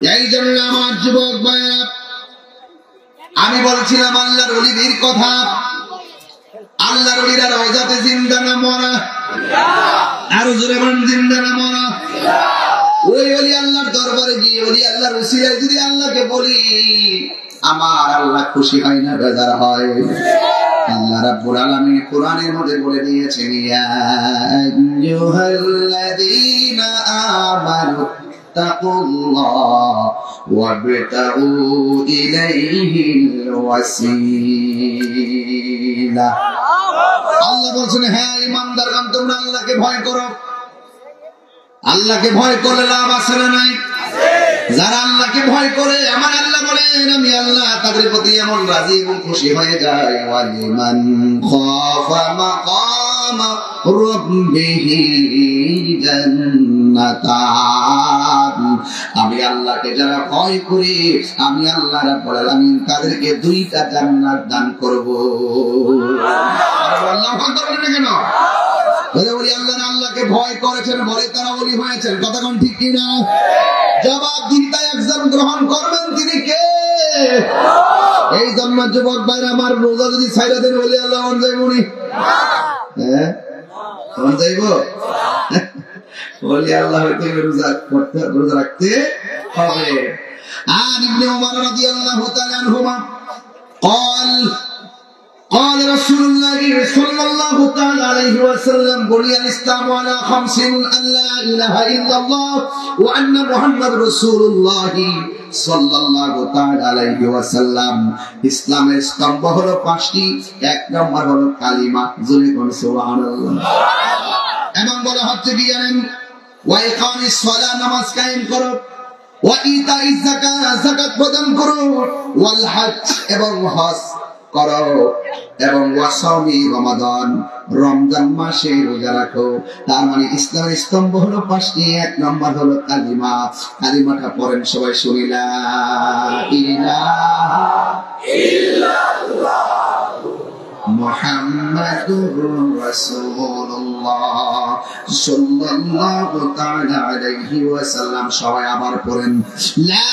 এই জন্য আমার যুবক ভাইরা, আমি বলছিলাম আল্লাহর ওলিদের কথা। আল্লাহর ওলিরা রওজাতে জিন্দা না মরা? আরো জোরে বলেন, জিন্দা না মরা? ওই ওলি আল্লাহর দরবারে গিয়ে ওলি আল্লাহর ওসিলায় যদি আল্লাহকে বলি, আমার আল্লাহ খুশি হয় না, বেজার হয়? আল্লাহ রাব্বুল আলামিন কোরআনের মধ্যে বলে দিয়েছেন, ইয়া আইয়ুহাল্লাযীনা আমানু তাকুল্লাহ ওয়াবতাগু ইলাইহিল ওয়াসিলা। আল্লাহ বলেন, হ্যাঁ ঈমানদারগণ, তোমরা আল্লাহকে ভয় করো। আল্লাহকে ভয় করলে লাভ আছে না নাই? যারা আল্লাহকে ভয় করে, আমার আল্লাহ বলেন, আমি আল্লাহ তাদের প্রতি এমন রাজি এবং খুশি হয়ে যাই। ওয়ালিমান খাফা মাকাম রাব্বিহি জান্নাতান। আমি আল্লাহকে যারা ভয় করে, আমি আল্লাহ রাব্বুল আলামিন তাদেরকে দুইটা জান্নাত দান করব। আল্লাহু আকবার বলেন কেন? আল্লাহকে ভয় করেছেন বলে তারা ওলি হয়েছেন। কথা কোন ঠিক কিনা? জবাব দিন, তাই একজন গ্রহণ করবেন, তিনি কে? এই জন্য যুবক ভাইরা আমার, রোজা যদি ছাইরা দেন বলে আল্লাহ মন যাইব নি? হ্যাঁ, মন যাইব? বলি আল্লাহ হইতে রোজা করতে, রোজা রাখতে হবে। আর ইবনে ওমর রাদিয়াল্লাহু তাআলা আনহুমা قال قال رسول الله صلى الله تعالى عليه وسلم بني الإسلام على خمس: أن لا إله إلا الله وأن محمد رسول الله صلى الله تعالى عليه وسلم। ইসলামের স্তম্ভ হলো পাঁচটি। এক নম্বর হলো কালিমা, জোরে বলুন সুবহানাল্লাহ। এবং বলা হচ্ছে কি জানেন? ওয়া ইকামিস সালাহ, নামাজ কায়েম করো। ওয়া ইতাইজ যাকাত, যাকাত প্রদান করো। ওয়াল হজ, এবং হজ করো। এবং ওয়াসামি রমাদান, রমজান মাসে রোজা রাখো। তার মানে ইসলামের স্তম্ভ হলো পাঁচটি। এক নম্বর হলো কালিমা। কালিমাটা পড়েন সবাই, শুনি লা ইলাহা ইল্লাল্লাহ মুহাম্মাদুর রাসূলুল্লাহ সাল্লাল্লাহু তাআলা আলাইহি ওয়াসাল্লাম। সবাই আবার পড়েন, লা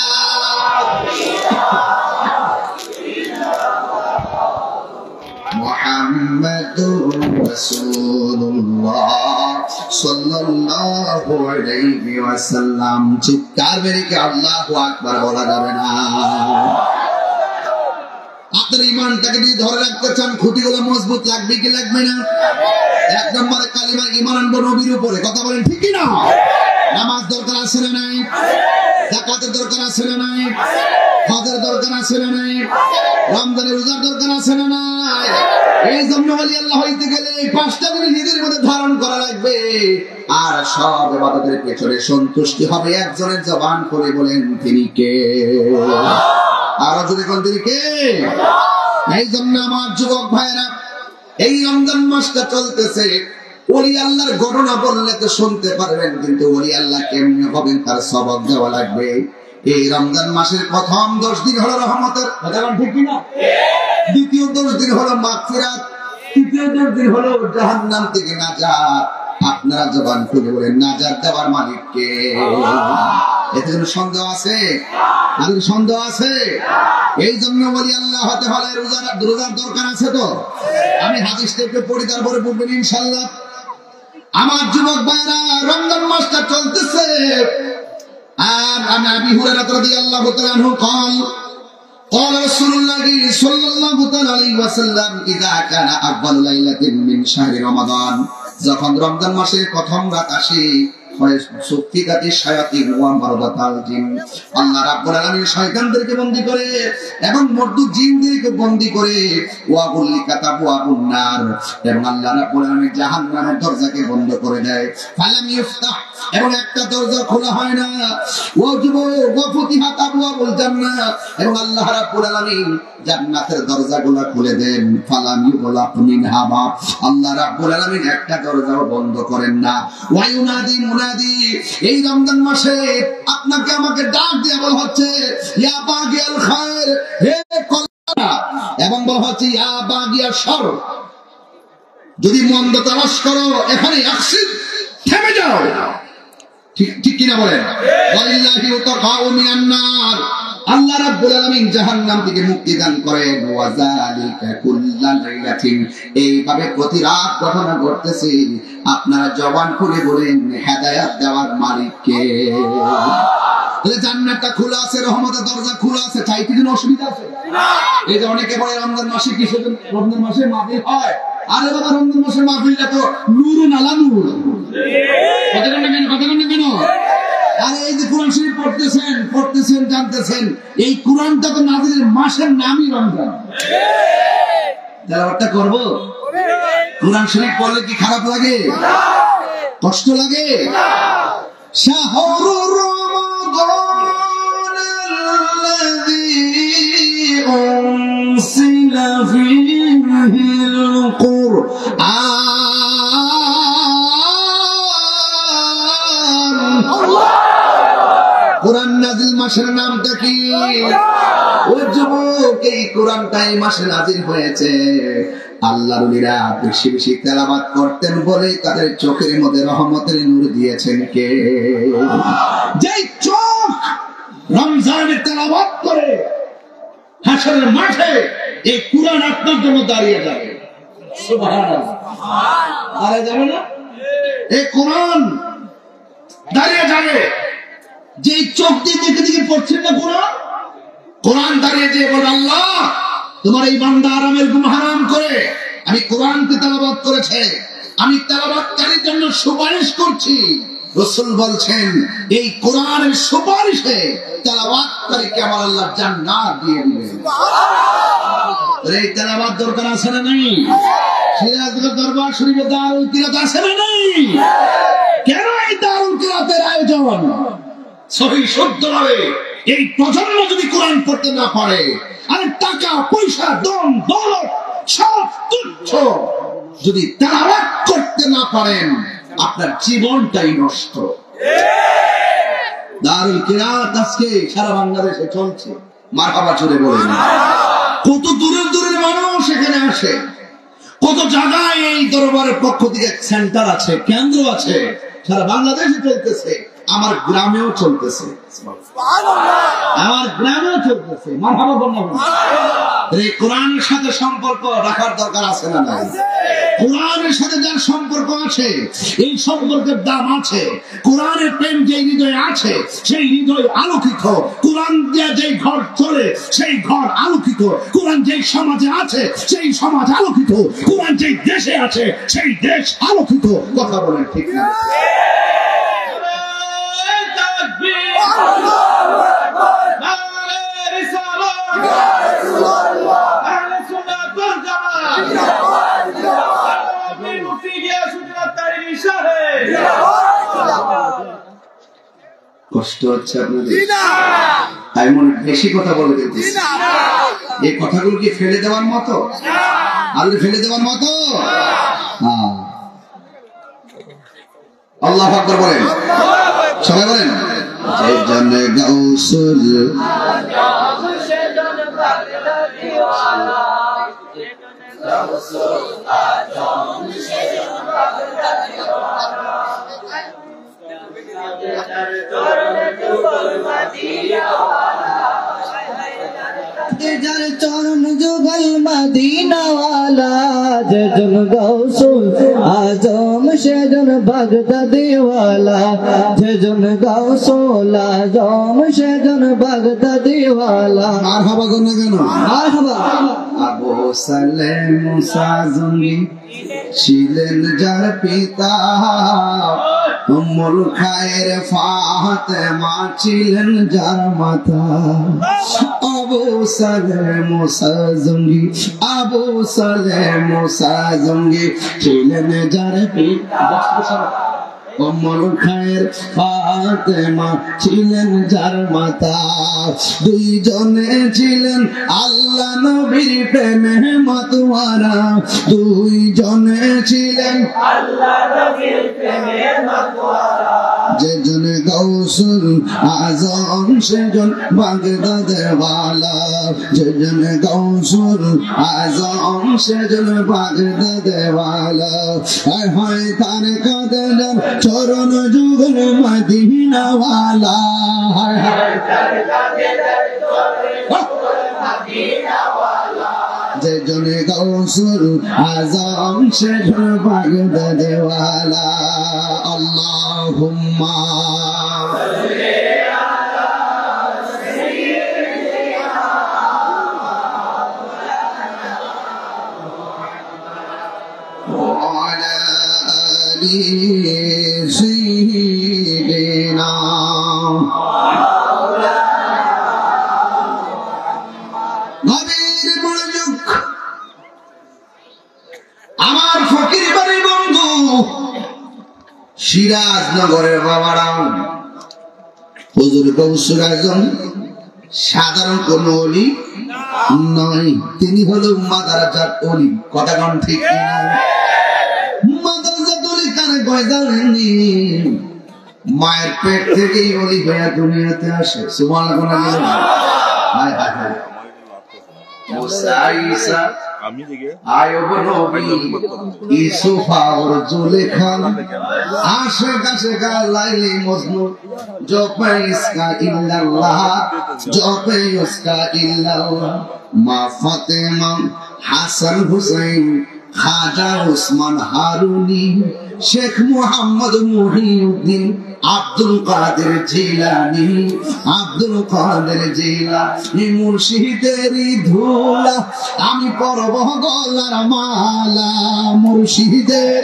মুহাম্মাদুর রাসূলুল্লাহ সাল্লাল্লাহু আলাইহি ওয়াসাল্লাম। চিৎকার মেরে কি আল্লাহু আকবার বলা যাবে না? আপনার ঈমানটাকে যদি ধরে রাখতে চান, খুঁটিগুলো মজবুত লাগবে কি লাগবে না? এক নম্বরে কালিমা, ঈমান আনবো নবীর উপরে। কথা বলেন ঠিক কি না? নামাজ দরকার আছে না নাই? যাকাতের দরকার আছে না নাই? হজের দরকার আছে না নাই? রমজানের রোজার দরকার আছে না নাই? এই জন্য ওলি আল্লাহ হইতে গেলে এই পাঁচটা জিনিস নিজের মধ্যে ধারণ করা লাগবে। আর সব ইবাদতের পেছনে সন্তুষ্টি হবে একজনের জবান করে বলেন, তিনি কে? আরো যদি কোন, তিনি কে? এই জন্য আমার যুবক ভাইরা, এই রমজান মাসটা চলতেছে। ওলি আল্লাহর ঘটনা বললে তো শুনতে পারবেন, কিন্তু ওলি আল্লাহ কেমনে হবেন তার সবক দেওয়া লাগবে। এই রমজান মাসের প্রথম 10 দিন হলো রহমতের, ঠিক কিনা? দ্বিতীয় 10 দিন হলো মাগফিরাত, তৃতীয় 10 দিন হলো জাহান্নাম থেকে নাজাত। আপনারা জবান খুলে বলেন, নাজাত দেওয়ার মালিক কে? এতে কোনো সন্দেহ আছে? আর সন্দেহ আছে? এই জন্য বলি আল্লাহ হতে হলে রোজার দরকার আছে। তো আমি হাদিস থেকে পড়ি, তারপরে বলবেন ইনশাআল্লাহ। আমার যুবক ভাইরা, রমজান মাসটা চলতেছে। আর আমি আবি হুরায়রা রাদিয়াল্লাহু তাআলা আনহু قال قال رسول الله صلى الله عليه وسلم اذا كان اول ليله من شهر رمضان, যখন রমজান মাসের প্রথম রাত আসে, আল্লাহ রাব্বুল আলামিন শয়তানদেরকে বন্দী করে এবং মরদুদ জিনদেরকে বন্দী করে। এবং আল্লাহ রাব্বুল আলামিন জাহান্নামের দরজাকে বন্ধ করে দেয়। ফালাম ইফতাহ, এবং একটা দরজা খোলা হয় না। এবং আল্লাহ রাব্বুল আলামিন জান্নাতের দরজাগুলো খুলে দেন। ফালাম ইউগলাক মিনহা, আল্লাহ রাব্বুল আলামিন একটা দরজাও বন্ধ করেন না। ওয়া ইউনাদি মুনাদি, এই রমজান মাসে আপনাকে আমাকে ডাক দিয়ে বলা হচ্ছে, ইয়া বাগিয়াল খায়র, হে কল্যাণ, এবং বলা হচ্ছে ইয়া বাগিয়াশ শার, যদি মন্দ তালাশ করো এখানে আকসিদ, থেমে যাও। ঠিক কিনা বলেন? ওয়ালিল্লাহি উতাকাউ মিনান নার, আল্লাহ রাব্বুল আলামিন জাহান্নাম থেকে মুক্তি দান করেন। ওয়া যালিকা কুল্লা লাইলাতিন, এইভাবে প্রতি রাত ঘটনা ঘটতেছে। আপনারা জবান খুলে বলেন হেদায়েত দেওয়ার মালিক কে? তাহলে জান্নাতটা খোলা আছে, রহমতের দরজা খোলা আছে, চাইতে কোনো অসুবিধা আছে না। এই যে অনেকে বলে রমজান মাসে কিসের জন্য রমজান মাসে মাহফিল হয়? আরে বাবা, রমজান মাসের মাহফিলটা তো নূরুন আলা নূর। কতক্ষণ কেন? আরে এই যে কোরআন শরীফ পড়তেছেন জানতেছেন, এই কোরআনটা তো নাজিলের মাসের নামই রমজান। তেলাওয়াতটা করব, কোরআন শরীফ পড়লে কি খারাপ লাগে? কষ্ট লাগে? শাহরুর রমাদান আল্লাযী উনসিলা ফীহিল কুরআন। কোরআন নাজিল মাসের নামটা কি? ও যুবক, এই কোরআনটা এই মাসে নাজিল হয়েছে। আল্লাহর ওলিরা বেশি বেশি তেলাওয়াত করতেন বলে তাদের চোখের মধ্যে রহমতের নূর দিয়েছেন কে? যেই চোখ রমজানের তেলাওয়াত করে হাশরের মাঠে এই কোরআন আপনার জন্য দাঁড়িয়ে যাবে। সুবহানাল্লাহ, দাঁড়িয়ে যাবে না? এই কোরআন দাঁড়িয়ে যাবে। যেই চোখ দিয়ে দেখে দেখে পড়ছেন না কোরআন দাঁড়িয়ে যেয়ে বলে, আল্লাহ তোমার এই বান্দা আরামের গুনাহ হারাম করে আমি কোরআনকে তেলাওয়াত করেছে, আমি তেলাওয়াতকারীর জন্য সুপারিশ করছি। রাসূল বলছেন এই কোরআনের সুপারিশে তেলাওয়াতকারীকে আমার আল্লাহ জান্নাত দিয়ে দিবেন। এই তেলাওয়াত দরকার আছে না নাই? সিরাজগঞ্জ দরবার শরীফে দারুল কিরাত আছে না নাই? কেন এই দারুল কিরাতের আয়োজন? সহি শুদ্ধভাবে এই প্রজন্ম যদি কোরআন পড়তে না পারে, আরে টাকা পয়সা দম দৌলত সব তুচ্ছ, যদি তেলাওয়াত করতে না পারেন আপনার জীবনটাই নষ্ট। দারুল কিরাত আজকে সারা বাংলাদেশে চলছে, মারহাবা জোরে বলেন। কত দূরের দূরের মানুষ এখানে আসে, কত জায়গায় এই দরবারের পক্ষ থেকে সেন্টার আছে, কেন্দ্র আছে, সারা বাংলাদেশে চলতেছে, আমার গ্রামেও চলতেছে, আমার গ্রামেও চলতেছে। মারহাবা বলুন। এই কোরআনের সাথে সম্পর্ক রাখার দরকার আছে না নাই? কোরআনের সাথে যার সম্পর্ক আছে, এই সম্পর্কের দাম আছে। কোরআনের প্রেম যে হৃদয়ে আছে, সেই হৃদয় আলোকিত। কোরআন দিয়ে যে ঘর চলে, সেই ঘর আলোকিত। কোরআন যে সমাজে আছে, সেই সমাজ আলোকিত। কোরআন যে দেশে আছে, সেই দেশ আলোকিত। কথা বলেন ঠিক না? কষ্ট হচ্ছে আপনাদের? আমি মনে বেশি কথা বলে দিতেছি। এই কথাগুলো কি ফেলে দেওয়ার মতো? আল্লাহ ফেলে দেওয়ার মতো? আল্লাহু আকবার বলেন, সবাই বলেন। যে জন গাউসুল যার চরণ যুগল মদিনা ওয়ালা, যে জন গাউসুল আজম সেজন বাগদাদি ওয়ালা, যে জন গাউসুল আজম সেজন বাগদাদি ওয়ালা। মারহাবা কোন কেন? মারহাবা। আবু সালেম মুসা জঙ্গি ছিলেন যার পিতা, উম্মুল খায়ের ফাতেমা ছিলেন যার মাতা। আবু সালেম মুসা জঙ্গি, আবু সালেম মুসা জঙ্গি ছিলেন যার পিতা, উম্মুল খায়ের ফাতেমা ছিলেন যার মাতা। দুইজনে ছিলেন আল্লাহ নবীর প্রেমে মাতোয়ারা, দুইজনে ছিলেন আল্লাহ নবীর প্রেমে মাতোয়ারা। যেজন গৌসুল আজম সেজন বাগদাদের ওয়ালা যেজন গৌসুল আজম সেজন বাগদাদের ওয়ালা আর হয় তার কাদের চরণ যুগল মদিনা ওয়ালা হায় হায় যেজন গৌসুল আজম সেজন বাগদাদের ওয়ালা আল্লাহুম্মা وعلى آل سيدنا নবীর মনোযোগ আমার ফকির বাড়ির বন্ধু সিরাজনগরের বাবারাও হুজুর গৌসুল আজম সাধারণ কোন ওলি নয়, তিনি হলো মাদারাজাত ওলি। কথা কোন ঠিক না? মাদারাজাত ওলি কারে কয় জানেননি? মায়ের পেট থেকেই ওলি হয়ে দুনিয়াতে আসে। সুবহানাল্লাহ। হায় হায় হায় মুসা ঈসা আয়ুব নবী ইউসুফ আর জুলেখা আশিক আশিক লাইলি মজনু জপে ইসকা ইল্লাল্লাহ জপে ইসকা ইল্লাল্লাহ মা ফাতেমা হাসান হুসাইন খাজা উসমান হারুনি শেখ মুহাম্মদ মুহিউদ্দিন আব্দুল কাদের জিলানী আব্দুল কাদের জিলানী মুর্শিদেরই ধুলা আমি পরব গলার মালা মুর্শিদের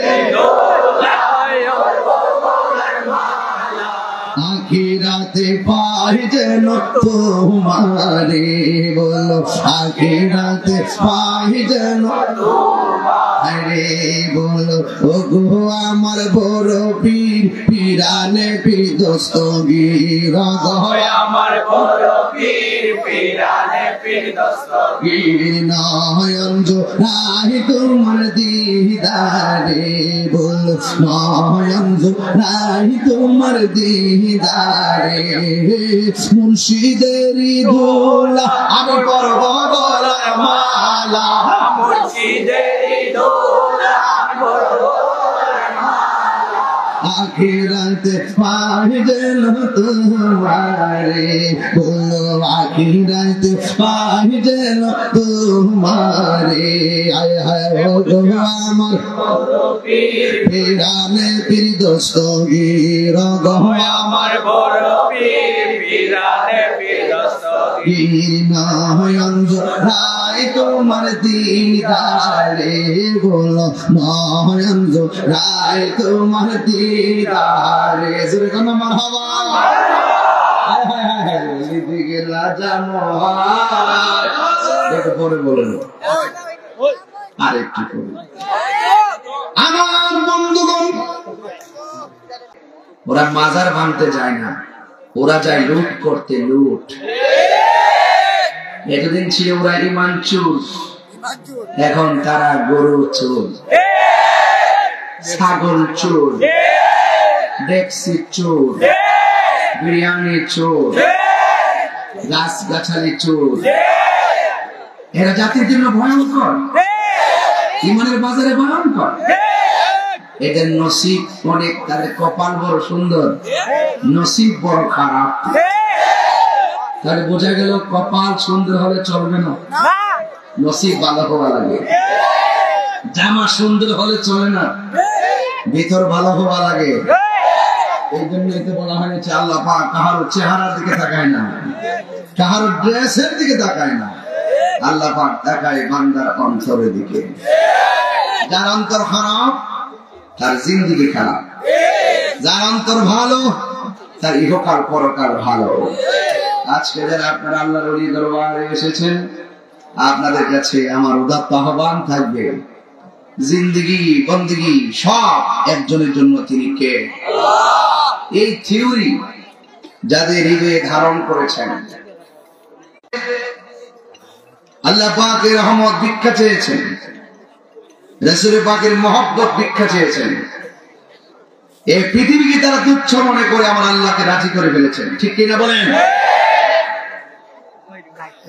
আখিরাতে পাই যেন তোমারে বলো আখিরাতে পাই যেন আরে বলো ও গো আমার বড় পীর পিরানে পীর দস্তগীর গো আমার বড় পীর পিরানে পীর দস্তগীর নয়ন জোড়াই তোমার দিদারে বলো নয়ন জোড়াই তোমার দিদারে মুর্শিদেরই দোলা আমি করব গলার মালা মুর্শিদেরই দোলা আমি করব গলার মালা আখিরাতে পাই যেন তোমারে বলো আখিরাতে পাই যেন তোমারে আয় হায় ও গো আমার পিরানে পীর দস্তগীর গো আমার বড় পীর পিরানে পীর দস্তগীর নয়ন জোড়াই তোমার দিদারে বলো নয়ন জোড়াই তোমার দিদারে জোরে কোন মারহাবা হায় হায় হায় এদিকে লাজা মহাজ একটু পরে বলুন আরেকটু পরে আমার বন্ধুগণ ওরা মাজার ভাঙতে যায় না, ওরা যায় লুট করতে। লুট এতদিন ছিল ওরা ইমান চোর, এখন তারা গরু চোর, ছাগল চোর, ডেক্সি চোর, বিরিয়ানি চোর, গাছ গাছালি চোর। এরা জাতির জন্য ভয়ঙ্কর, ইমানের বাজারে ভয়ঙ্কর। এদের নসিব অনেক, তাদের কপাল বড় সুন্দর, নসিব বড় খারাপ। তাহলে বোঝা গেল কপাল সুন্দর হলে চলবে না, নসিব ভালো হওয়া লাগে। জামা সুন্দর হলে চলে না, ভিতর ভালো হওয়া লাগে। এই জন্য এতে বলা হয়েছে আল্লাহ পাক কাহারো চেহারার দিকে তাকায় না, কাহারো ড্রেসের দিকে তাকায় না, আল্লাহ পাক তাকায় বান্দার অন্তরের দিকে। যার অন্তর খারাপ তার জিন্দেগি খারাপ, যার অন্তর ভালো তার ইহকাল পরকাল ভালো। আজকে যারা আপনারা আল্লাহর ওলি দরবারে এসেছেন, আপনাদের কাছে আমার উদাত্ত আহ্বান থাকবে, জিন্দেগি বন্দেগি সব একজনের জন্য, তিনি কে? এই থিওরি যাদের হৃদয়ে ধারণ করেছেন, আল্লাহ পাকের রহমত ভিক্ষা চেয়েছেন, রাসূল পাকের মহব্বত ভিক্ষা চেয়েছেন, এই পৃথিবীকে তারা তুচ্ছ মনে করে আমার আল্লাহকে রাজি করে ফেলেছেন, ঠিক কিনা বলেন?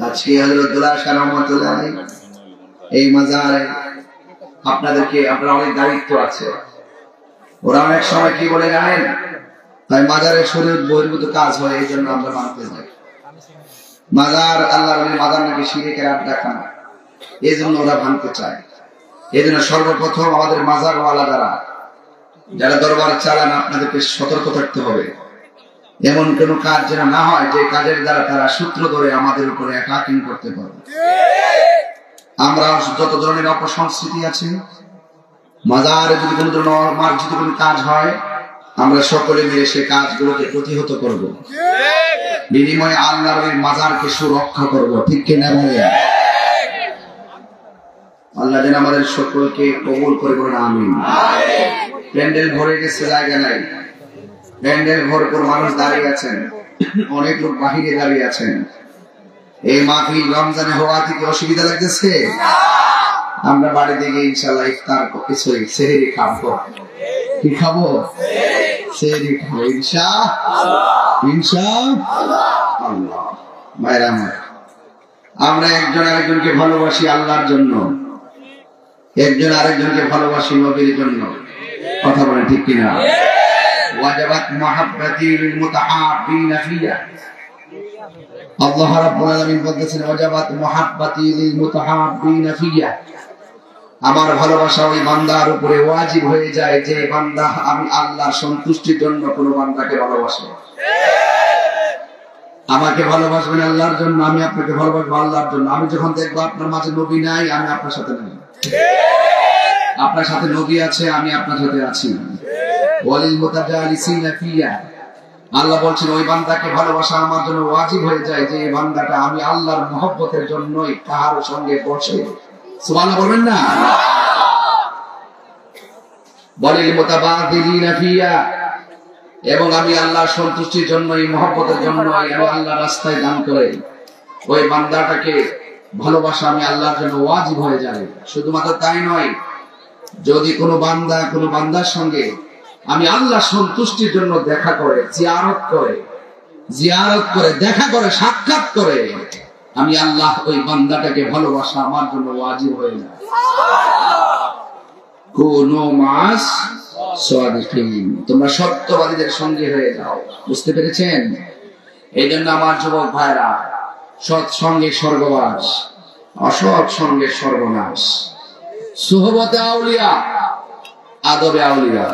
আজকে হযরতুল্লাহ রহমাতুল্লাহ আলাইহি এই মাজারে আপনাদেরকে আপনার অনেক দায়িত্ব আছে। ওরা অনেক সময় কি বলে জানেন, তাই মাজারে শরীয়ত বহির্ভূত কাজ হয়, এই জন্য আমরা মানতে যাই। মাজার আল্লাহর মাজার নাকি শিরকের আড্ডাখানা, এই জন্য ওরা ভাঙতে চায়। এই জন্য সর্বপ্রথম আমাদের মাজারওয়ালা যারা দরবার চালান, আপনাদেরকে সতর্ক থাকতে হবে। এমন কোন কাজ যেন না হয় যে কাজের দ্বারা তারা সূত্র ধরে আমাদের উপরে অ্যাটাকিং করতে পারে। আমরা যত ধরনের অপসংস্কৃতি আছে, মাজারে যদি কোনো ধরনের অমার্জিত কোনো কাজ হয়, আমরা সকলে মিলে সেই কাজগুলোকে প্রতিহত করব, বিনিময়ে আল্লাহর মাজারকে সুরক্ষা করব, ঠিক কিনা বলেন? আল্লাহ যেন আমাদের সকলকে কবুল করে বলেন আমিন। প্যান্ডেল ভরে গেছে, জায়গা নাই। প্যান্ডেল ভরপুর মানুষ দাঁড়িয়ে আছেন, অনেক লোক বাহিরে দাঁড়িয়ে আছেন। এই মাহফিল রমজানে হওয়া থেকে অসুবিধা লাগতেছে? আমরা বাড়িতে গিয়ে ইনশাআল্লাহ ইফতার কিছুই সেহরি খাবো। কি খাবো? সেহরি খাবো ইনশাআল্লাহ। ভাইরা আমার, আমরা একজন আরেকজনকে ভালোবাসি আল্লাহর জন্য, একজন আরেকজনকে ভালোবাসি নবীর জন্য। কথা বলেন ঠিক কিনা? ওয়াজাবাত মুহাব্বতি লিল মুতাহাব্বিনা ফিয়া। আল্লাহ রাব্বুল আলামিন বলতেছেন ওয়াজাবাত মুহাব্বতি লিল মুতাহাব্বিনা ফিয়া। আমার ভালোবাসা ওই বান্দার উপরে ওয়াজিব হয়ে যায় যে বান্দা আমি আল্লাহর সন্তুষ্টির জন্য কোন বান্দাকে ভালোবাসে। আমাকে ভালোবাসবেন আল্লাহর জন্য, আমি আপনাকে ভালোবাসবো আল্লাহর জন্য। আমি যখন দেখবো আপনার মাঝে নবী নাই, আমি আপনার সাথে নাই। আপনার সাথে নবী আছে, আমি আপনার সাথে আছি। ওয়ালিল মুতাজালিসিনা ফিয়া। আল্লাহ বলছেন ওই বান্দাকে ভালোবাসা আমার জন্য ওয়াজিব হয়ে যায় যে এই বান্দাটা আমি আল্লাহর মহব্বতের জন্যই কাহার সঙ্গে বসে। সুবহানাল্লাহ বলবেন না? ওয়ালিল মুতাবাদিলিনা ফিয়া। এবং আমি আল্লাহর সন্তুষ্টির জন্য, এই মহব্বতের জন্য আমি আল্লাহর রাস্তায় দান করে ওই বান্দাটাকে ভালোবাসা আমি আল্লাহর জন্য ওয়াজিব হয়ে যায়। শুধুমাত্র তাই নয়, যদি কোনো বান্দা কোনো বান্দার সঙ্গে আমি আল্লাহর সন্তুষ্টির জন্য দেখা করে, জিয়ারত করে দেখা করে, সাক্ষাৎ করে, আমি আল্লাহ ওই বান্দাটাকে ভালোবাসা আমার জন্য ওয়াজিব হয়ে যায়। কোন মাস তোমরা সত্যবাদীদের সঙ্গে হয়ে যাও। বুঝতে পেরেছেন? এই জন্য আমার যুবক ভাইরা, সৎ সঙ্গে স্বর্গবাস, অসৎ সঙ্গে সর্বনাশ। সুহবতে আউলিয়া, আদবে আউলিয়া।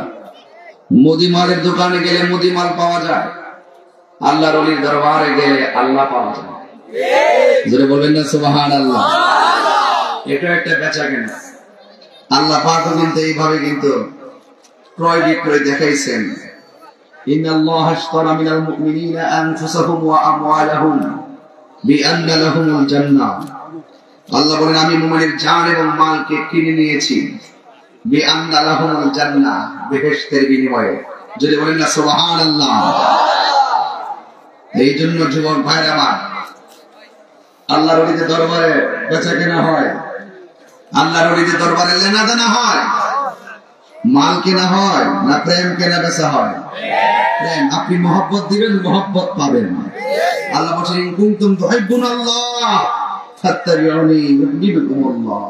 মুদিমালের দোকানে গেলে মুদিমাল পাওয়া যায়, আল্লাহর ওলির দরবারে গেলে আল্লাহ পাওয়া যায়। জোরে বলবেন না সুবহানাল্লাহ? এটা একটা বেচা কেনা। আল্লাহ পাকও কিন্তু এইভাবে কিন্তু ক্রয় বিক্রয় দেখাইছেন। ইন্নাল্লাহা আশতারা মিনাল মুমিনিনা আনফুসাহুম ওয়া আমওয়ালাহুম বিআন্না লাহুমুল জান্নাহ। আল্লাহ বলেন আমি মুমিনের জান এবং মালকে কিনে নিয়েছি বিআন্না লাহুমুল জান্নাহ, বেহেশতের বিনিময়ে। যদি বলেন না সুবহানাল্লাহ? এই জন্য যুবক ভাইরা আমার, আল্লাহর ওলিদের দরবারে বেচা কেনা হয়, আল্লাহর ওলিদের দরবারে লেনা দেনা হয়, মাল কেনা হয় না প্রেম কেনা বেচা হয়? প্রেম। আপনি মহব্বত দিবেন, মহব্বত পাবেন। আল্লাহ বলেন ইন কুনতুম তুহিব্বুনাল্লাহ ফাত্তাবিউনি ইউহিব্বুকুমুল্লাহ।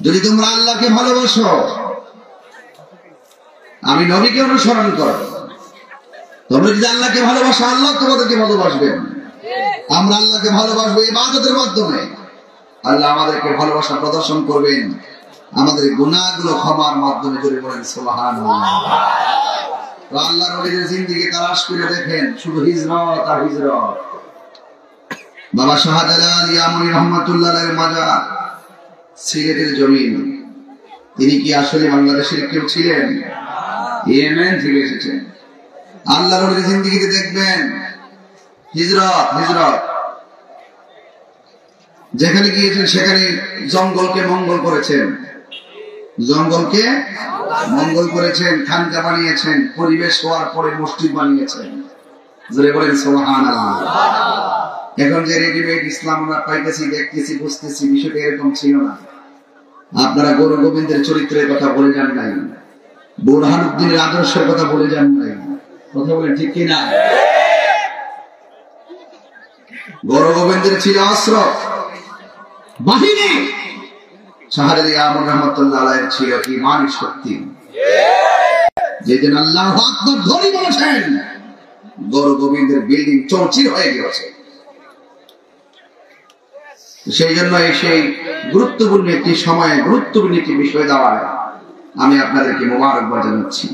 যদি তোমরা আল্লাহকে ভালোবাসো, আমি নবীকে অনুসরণ করো, তোমরা যদি আল্লাহকে ভালোবাসো, আল্লাহ তোমাদেরকে ভালোবাসবেন। আমরা আল্লাহকে ভালোবাসবো ইবাদতের মাধ্যমে। আল্লাহ আমাদেরকে ভালোবাসা প্রদর্শন করবেন আমাদের গুনাহগুলো ক্ষমার মাধ্যমে। জোরে বলেন সুবহানাল্লাহ। আল্লাহর ওলিদের জিন্দেগি তালাশ করে দেখেন, শুধু হিজরত আর হিজরত। বাবা শাহজালাল ইয়ামনি রহমাতুল্লাহ আলাইহির মাজার সিলেটের জমিন। তিনি কি আসলে বাংলাদেশের কেউ ছিলেন? ইয়েমেন থেকে এসেছেন। আল্লাহর ওলিদের জিন্দেগিতে দেখবেন হিজরত। যেখানে গিয়েছেন সেখানে জঙ্গলকে মঙ্গল করেছেন, জঙ্গলকে মঙ্গল করেছেন, খানকা বানিয়েছেন, পরিবেশ হওয়ার পরে মসজিদ বানিয়েছেন। জোরে বলেন সুবহানাল্লাহ। এখন যে রেডিমেড ইসলাম আমরা পাইতেছি, দেখতেছি, বুঝতেছি, বিষয়টা এরকম ছিল না। আপনারা গুরু গোবিন্দের চরিত্রের কথা বলে যান নাই। বুরহানুদ্দিনের আদর্শের কথা বলে যান নাই, কথা বলেন ঠিক কিনা? গৌর গোবিন্দের ছিল অস্ত্র বাহিনী, শাহরি আমর রহমতুল্লাহ আলাইহির ছিল ঈমানি শক্তি। যেদিন আল্লাহু আকবার ধ্বনি বলেছেন, গৌর গোবিন্দের বিল্ডিং চৌচির হয়ে গেছে। সেই জন্য সেই গুরুত্বপূর্ণ একটি সময়ে গুরুত্বপূর্ণ একটি বিষয় দেওয়ায় আমি আপনাদেরকে মোবারকবাদ জানাচ্ছি।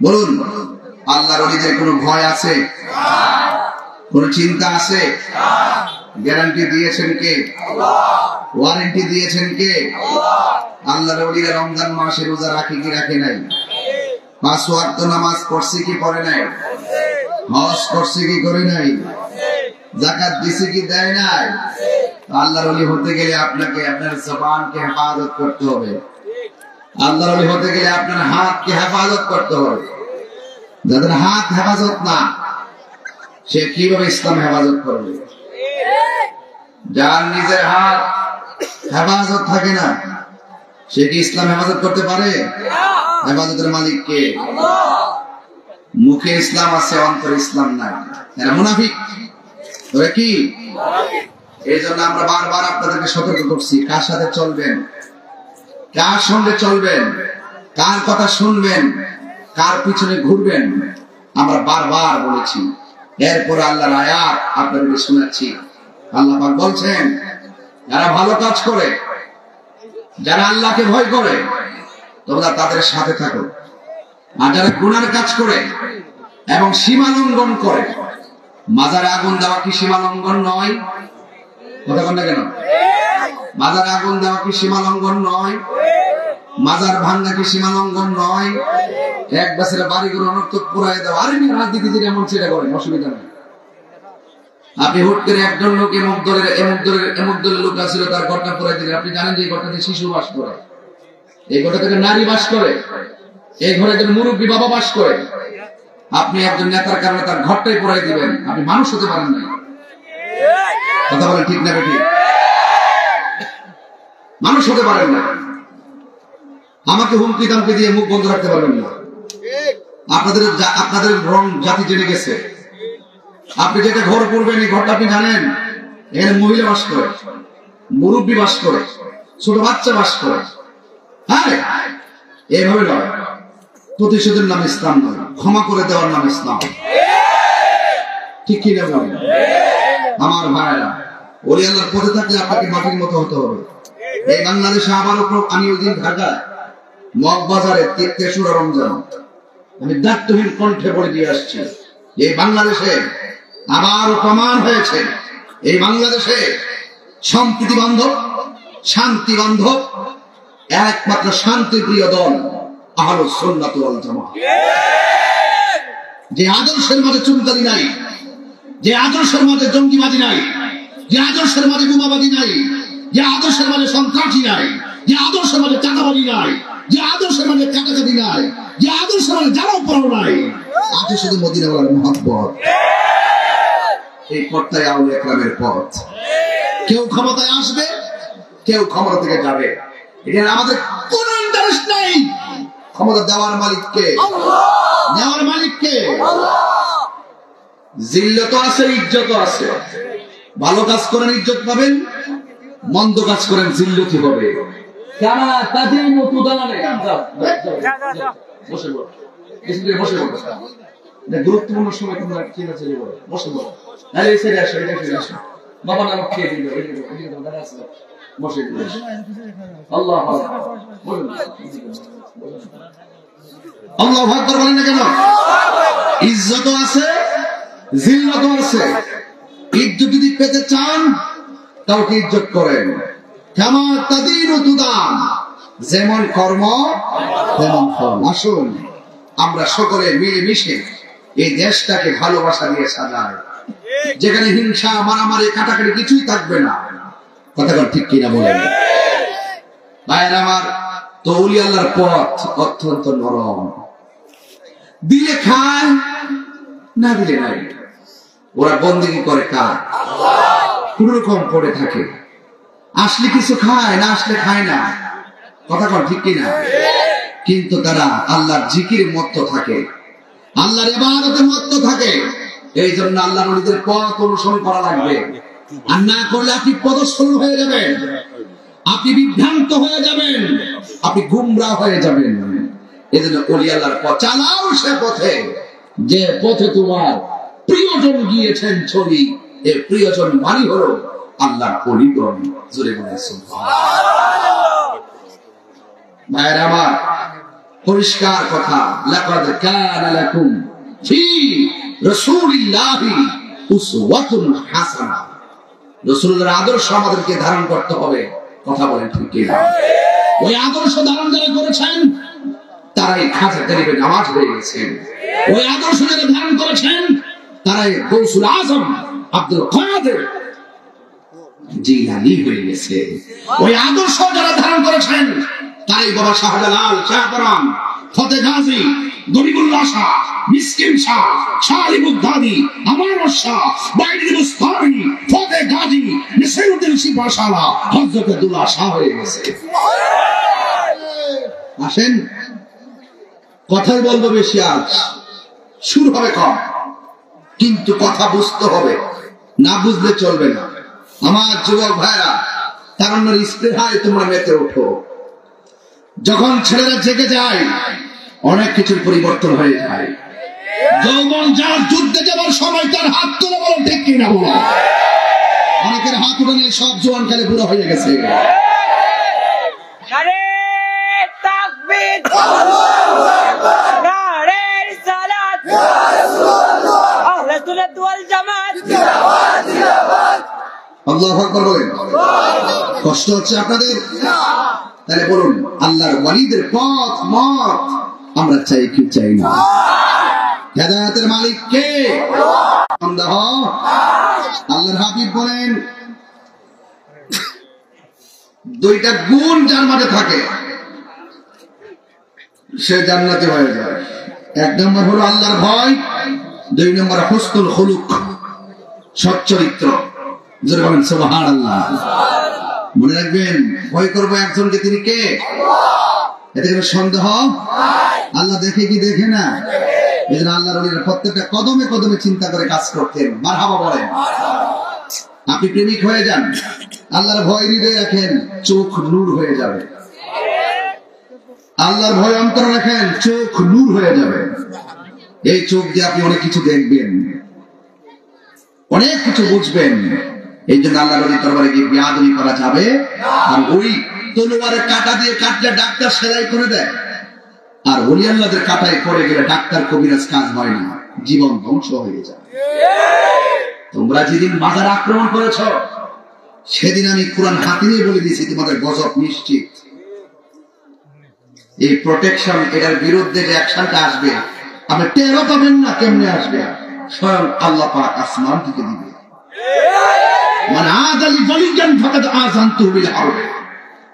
বলুন, আল্লাহর ওলিদের কোনো ভয় আছে? কোনো চিন্তা আছে? গ্যারান্টি দিয়েছেন কে? ওয়ারেন্টি দিয়েছেন কে? আল্লাহর ওলিরা রমজান মাসে রোজা রাখে কি রাখে নাই? 5 ওয়াক্ত নামাজ পড়ছে কি পড়ে নাই? হজ করছে কি করে নাই? যাকাত দিছে কি দেয় নাই? আল্লাহর ওলি হতে গেলে আপনাকে আপনার জবানকে হেফাজত করতে হবে। আল্লাহর ওলি হতে গেলে আপনার হাতকে হেফাজত করতে হবে। যাদের হাত হেফাজত না, সে কিভাবে ইসলাম হেফাজত করবে? যার নিজের হাত হেফাজত থাকে না, সে কি ইসলাম হেফাজত করতে পারে? হেফাজতের মালিক কে? মুখে ইসলাম আছে, অন্তরে ইসলাম নাই, এরা মুনাফিক। তবে কি? এই জন্য আমরা বারবার আপনাদেরকে সতর্ক করছি, কার সাথে চলবেন, কার সঙ্গে চলবেন, কার কথা শুনবেন, কার পিছনে ঘুরবেন, আমরা বারবার বলেছি। এরপর আল্লাহর আয়াত আপনাদেরকে শোনাচ্ছি। আল্লাহ পাক বলছেন, যারা ভালো কাজ করে, যারা আল্লাহকে ভয় করে, তোমরা তাদের সাথে থাকো। আর যারা গুনার কাজ করে এবং সীমা লঙ্ঘন করে, মাজারে আগুন দেওয়া কি সীমা লঙ্ঘন নয়? কথা বল না কেন? মাজারে আগুন দেওয়া কি সীমা লঙ্ঘন নয়? মাজার ভাঙা কি সীমা লঙ্ঘন নয়? এক বছরে বাড়িগুলো অনর্থক পুরাই দেওয়া, আরে রাজনীতি যেটা এমন সেটা করেন, অসুবিধা নেই। আপনি হুট করে একজন লোক এমুক দলের লোক ছিল, তার ঘরটা পুরাই দিলেন। আপনি জানেন যে এই ঘরটাতে শিশু বাস করে, এই ঘরটা থেকে নারী বাস করে, এই ঘরে একজন মুরব্বী বাবা বাস করে। আপনি একজন নেতার কারণে তার ঘরটাই পুরাই দিবেন, আপনি মানুষ হতে পারেন না। কথা বলেন ঠিক না বেঠিক? মানুষ হতে পারেন না। আমাকে হুমকি দামকে দিয়ে মুখ বন্ধ রাখতে পারবেন না। আপনাদের রং জাতি জেনে গেছে। আপনি যেটা ঘর করবেন, এই ঘরটা আপনি জানেন এখানে মহিলা বাস করে, মুরব্বী বাস করে, ছোট বাচ্চা বাস করে। হ্যাঁ, এইভাবে নয়। প্রতিশোধের নাম ইসলাম নয়, ক্ষমা করে দেওয়ার নাম ইসলাম। ঠিক কি না বলেন? আমার ভাইরা, ওলি আল্লাহর পথে থাকলে আপনাকে মাটির মতো হতে হবে। এই বাংলাদেশে আবারও আমি ওই দিন ঢাকায় মগবাজারে ৩রা রমজান আমি দায়িত্বহীন কণ্ঠে বলে দিয়ে আসছি, এই বাংলাদেশে আবারও প্রমাণ হয়েছে, এই বাংলাদেশে সম্প্রীতি বান্ধব, শান্তি বান্ধব, একমাত্র শান্তিপ্রিয় দল আহলুস সুন্নাত ওয়াল জামাত। যে আদর্শের মাঝে চুনকালি নাই, যে আদর্শের মাঝে জঙ্গিবাদী নাই, যে আদর্শের মাঝে বোমাবাদী নাই, যে আদর্শের মাঝে সন্ত্রাসী নাই, যে আদর্শের মাঝে চাঁদাবাদী নাই, যে আদর্শের মাঝে চাঁদাবাদী নাই, যে আদর্শের মাঝে জানাও পড়াও নাই, আজও শুধু মদিনাওয়ালার মহব্বত। এই পথটাই আউলিয়া কেরামের পথ। কেউ ক্ষমতায় আসবে, কেউ ক্ষমতা থেকে যাবে, এটা আমাদের কোন ইন্টারেস্ট নেই। ক্ষমতা দেওয়ার মালিককে, নেওয়ার মালিককে। জিল্লত আছে, ইজ্জত আছে। ভালো কাজ করেন ইজ্জত পাবেন, মন্দ কাজ করেন জিল্লতি হবে। গুরুত্বপূর্ণ সময় তোমরা কি আছে বসে বলো, নাহলে এই ছেড়ে আসো, এটা ফিরে আসো। বাবা নামক খেয়ে দিল, বসে দিল। আল্লাহ বলুন, আল্লাহ আকবার বলেন না কেন? ইজ্জত আছে, জিল্লত আছে। ইজ্জত যদি পেতে চান, কাউকে ইজ্জত করেন। কামা তাদিনু তুদান, যেমন কর্ম তেমন ফল। আসুন আমরা সকলে মিলেমিশে এই দেশটাকে ভালোবাসা দিয়ে সাজাই, যেখানে হিংসা, মারামারি, কাটাকাটি কিছুই থাকবে না। কথা বল ঠিক কিনা বলেন ভাইয়ের আমার? তো ওলি আল্লাহর পথ অত্যন্ত নরম, দিলে খায়, না দিলে নাই। ওরা বন্দেগী করে কার? কোন রকম পড়ে থাকে, আসলে কিছু খায়, না আসলে খায় না। কথা বল ঠিক কিনা? কিন্তু তারা আল্লাহর জিকিরে মত্ত থাকে, আল্লাহর ইবাদতে মত্ত থাকে। এই জন্য আল্লাহর ওলিদের পথ অনুসরণ করা লাগবে। আর না করলে আপনি পদস্খলন হয়ে যাবেন, আপনি বিভ্রান্ত হয়ে যাবেন, আপনি গুমরাহ হয়ে যাবেন। এই জন্য ওলি আল্লাহর পথ চালাও, সে পথে যে পথে তোমার প্রিয়জন গিয়েছেন ছবি। এই প্রিয়জন মানে হলো আল্লাহর ওলিগণ। জোরে বলেন সুবহানাল্লাহ। ভাইরা আমার, পরিষ্কার কথা, লাকাদ কানা লাকুম ফি রাসূলিল্লাহি উসওয়াতুন হাসানাহ। রাসূলের আদর্শ আমাদেরকে ধারণ করতে হবে। কথা বলেন ঠিক কি না? ওই আদর্শ ধারণ যারা করেছেন তারাই খাজা গরিবে নামাজ হয়ে গেছেন। ওই আদর্শ যারা ধারণ করেছেন তারাই গৌসুল আজম আব্দুল কাদের জিলানী হয়ে গেছে। ওই আদর্শ যারা ধারণ করেছেন তারাই বাবা শাহজালাল, শাহপরান, ফতে গাজী, গরিবুল্লাহ শাহ, মিসকিন শাহ, শালিমুদ্দাদি, আমার শাহ, বাইরে মুস্তাফি, ফতে গাজী, নসিরউদ্দিন শিবশালা, হযরত দুল্লাহ শাহ হয়ে গেছে। আসেন, কথাই বলবো বেশি, আজ সুর হবে কম, কিন্তু কথা বুঝতে হবে, না বুঝলে চলবে না। আমার যুবক ভাইরা, তারুণ্যের স্পৃহায় তোমরা মেতে ওঠো। যখন ছেলেরা জেগে যায় অনেক কিছুর পরিবর্তন হয়ে যায়। যৌবন যার যুদ্ধে যাবার সময় তার হাত তুলে বলো ঠিক কিনা বলো। অনেকের হাত উঠে নিয়ে সব জোয়ান কালে বুড়ো হয়ে গেছে। আল্লাহু আকবার বলেন। কষ্ট হচ্ছে আপনাদের? তাহলে বলুন, আল্লাহর ওয়ালিদের পথ মত আমরা চাই কি চাই না? হেদায়েতের মালিক কে? আল্লাহর হাবিব বলেন, দুইটা গুণ যার মাঝে থাকে সে জান্নাতি হয়ে যায়। এক নম্বর হলো আল্লাহর ভয়, দুই নম্বর হুসনুল খুলুক, সচ্চরিত্র। জোরে বলেন সুবহানাল্লাহ। মনে রাখবেন, ভয় করবো একজনকে, তিনি কে? এতে কোনো সন্দেহ? আল্লাহ দেখে কি দেখে না? এই জন্য আল্লাহর ওলিরা প্রত্যেকটা কদমে কদমে চিন্তা করে কাজ করতেন। মারহাবা বলেন। আপনি প্রেমিক হয়ে যান, আল্লাহর ভয় হৃদয়ে রাখেন, চোখ নূর হয়ে যাবে। আল্লাহর ভয় অন্তরে রাখেন, চোখ নূর হয়ে যাবে। এই চোখ দিয়ে আপনি অনেক কিছু দেখবেন, অনেক কিছু বুঝবেন। এই জন্য আল্লাহর ওলির দরবারে গিয়ে বেয়াদবি করা যাবে। আর ওই তলোয়ারের কাঁটা দিয়ে কাটলে ডাক্তার সেলাই করে দেয়, আর ওলি আল্লাহদের কাঁটায় পড়ে গেলে ডাক্তার কবিরাজ কাজ হয় না, জীবন ধ্বংস হয়ে যায়। তোমরা যেদিন বাজার আক্রমণ করেছ সেদিন আমি কোরআন হাতে নিয়ে বলে দিয়েছি তোমাদের গজব নিশ্চিত। এই প্রোটেকশন, এটার বিরুদ্ধে যে অ্যাকশনটা আসবে আপনি টেরও পাবেন না কেমনে আসবে। স্বয়ং আল্লাহ পাক আসমান থেকে দিবে। মানে আদালি বলিগান ফাকাদ আযানতু বিল হারব।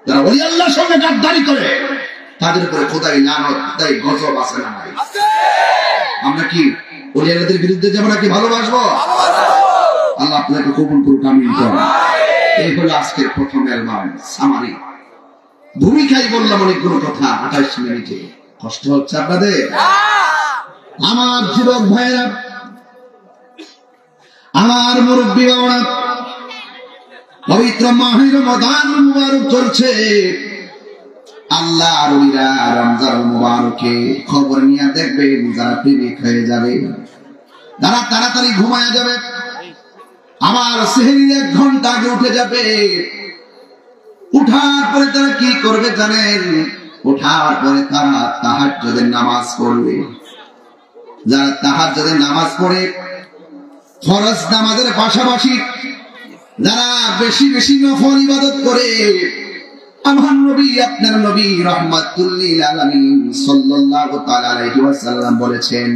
যারা ওলি আল্লাহর সঙ্গে গাদ্দারি করে তাদের উপরে খোদাই লানত, খোদাই গজব আছে না নাই? আমরা কি ওলি আল্লাহদের বিরুদ্ধে যাব নাকি ভালোবাসবো? আল্লাহ আপনাকে কবুল করুক, আমিন। এই হলো আজকের প্রথম অ্যালবাম সামারি। ভূমিকায় বললাম অনেকগুলো কথা 28 মিনিটে। কষ্ট হচ্ছে আপনাদের? আমার যুবক ভাইয়েরা, আমার মুরব্বী বাবারা, পবিত্র মাহে রমাদান মুবারক চলছে। আল্লাহর ওলিরা রমজান মুবারকে খবর নিয়ে দেখবেন যারা প্রেমিক হয়ে যাবে, যারা তাড়াতাড়ি ঘুমায়া যাবে, আমার সেহরির 1 ঘন্টা আগে উঠে যাবে। উঠার পরে তারা কি করবে জানেন? উঠার পরে তারা তাহাজ্জুদের নামাজ পড়বে। যারা তাহাজ্জুদের নামাজ পড়ে, ফরজ নামাজের পাশাপাশি যারা বেশি বেশি নফল ইবাদত করে, আমার নবী, আপনার নবী রাহমাতুল লিল আলামিন সাল্লাল্লাহু তাআলা আলাইহি ওয়াসাল্লাম বলেছেন,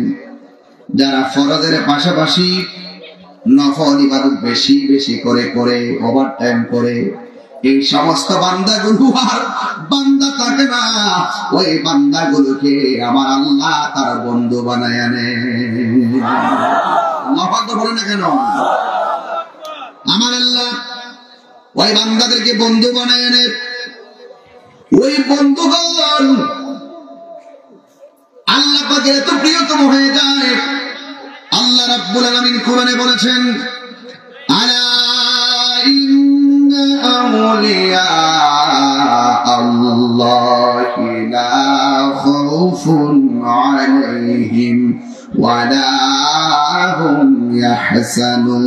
যারা ফরজের পাশাপাশি নফল ইবাদত বেশি বেশি করে করে ওভারটাইম করে, এই সমস্ত বান্দাগুলো আর বান্দা থাকে না, ওই বান্দাগুলোকে আমার আল্লাহ তার বন্ধু বানায় আনে। আল্লাহু আকবার বলেন না কেন? আমার আল্লাহ ওই বান্দাদেরকে বন্ধু বানায় আনে। ওই বন্ধুগণ পাকের এত প্রিয়তম হয়ে যায়, আল্লাহ রাব্বুল আলামিন কোরআনে বলেছেন, আলা ইন্না আউলিয়া আল্লাহি লা খাউফুন আলাইহিম ওয়া লা হুম ইয়াহজানুন।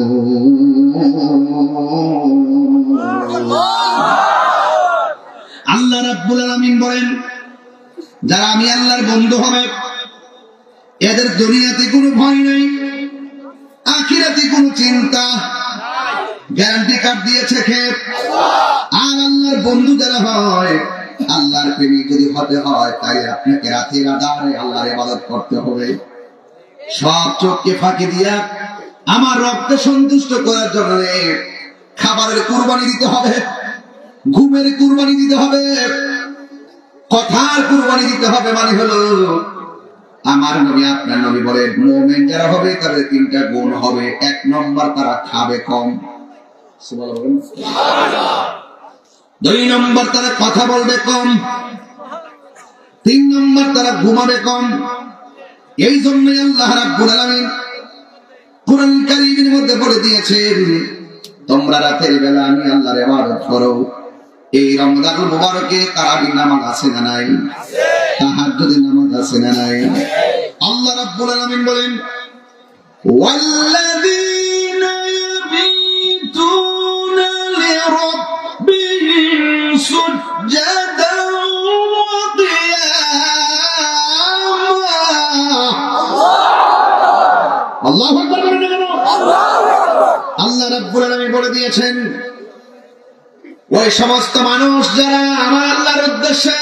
আল্লাহ রাব্বুল আলামিন বলেন, যারা আমি আল্লাহর বন্ধু হবে এদের দুনিয়াতে কোনো ভয় নেই, আখিরাতে কোনো চিন্তা, গ্যারান্টি কার্ড দিয়েছে খেপ। আর আল্লাহর বন্ধু যারা হয়, আল্লাহর প্রেমিক যদি হতে হয়, তাই আপনাকে রাতের আধারে আল্লাহর ইবাদত করতে হবে। সব চোখকে ফাঁকি দিয়া আমার রবকে সন্তুষ্ট করার জন্য খাবারের কুরবানি দিতে হবে, ঘুমের কুরবানি দিতে হবে, কথার কুরবানি দিতে হবে। মানে হলো আমার নবী আপনার নবী বলে, মুমিন যারা হবে তাদের তিনটা গুণ হবে। 1 নম্বর, তারা খাবে কম, 2 নম্বর, তারা কথা বলবে কম, 3 নম্বর, তারা ঘুমাবে কম। এই জন্যই আল্লাহ রাব্বুল আলামিন কুরআন কারীমের মধ্যে বলে দিয়েছেন, তোমরা রাতের বেলা আমি আল্লাহর ইবাদত করো। এই রমজানুল মুবারকে তারাবির নামাজ আছে না নাই? তাহাজ্জুদের নামাজ আছে না নাই? আল্লাহ রাব্বুল আলামিন বলেন, ওয়াল্লাযীনা ইয়াবিতুনা লিরাব্বিহিম সুজদান ওয়া কিয়ামা। আল্লাহু আকবার বলেন না কেন? আল্লাহ রাব্বুল আলামিন বলে দিয়েছেন, ওই সমস্ত মানুষ যারা আমার আল্লাহর উদ্দেশ্যে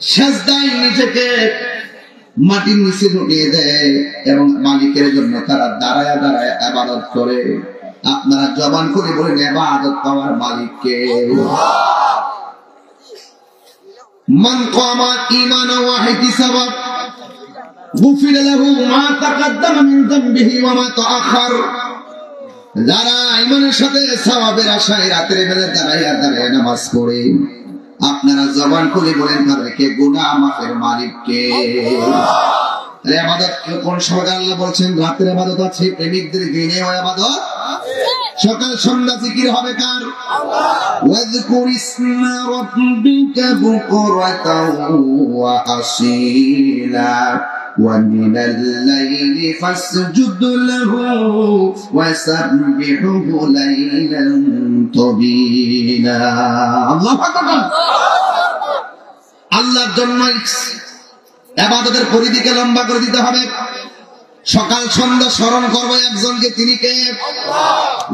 সেজদায় নিজেকে মাটির নিচে ঢুকিয়ে দেয় এবং মালিকের জন্য তারা দাঁড়ায় দাঁড়ায় ইবাদত করে। আপনারা জবান করে বলেন, ইবাদত করার মালিককে। মান কামা ঈমানান ওয়া ইহতিসাবান গুফিরা লাহু মা তাকাদ্দামা মিন যামবিহি ওয়া মা তাআখার। যারা ঈমানের সাথে সওয়াবের আশায় রাতের বেলা দাঁড়াইয়া দাঁড়াইয়া নামাজ পড়ে, আপনারা জবান খুলে বলেন, তাদেরকে গুনাহ মাফের মালিককে। ইবাদত কোন সময় আল্লাহ বলছেন? রাতের ইবাদত আছে, প্রেমিকদের দিনে ইবাদত, সকাল সন্ধ্যা জিকির হবে কার? ওয়াযকুর ইসমা রাব্বিকা বুকরাতাও ওয়া আসীলা ومن الليل فاسجد له وسبحه ليلا طويلا। আল্লাহু আকবার। আল্লাহর জন্য ইবাদতের পরিধিকে লম্বা করে দিতে হবে। সকাল সন্ধ্যা স্মরণ করবো একজনকে, তিনি কে?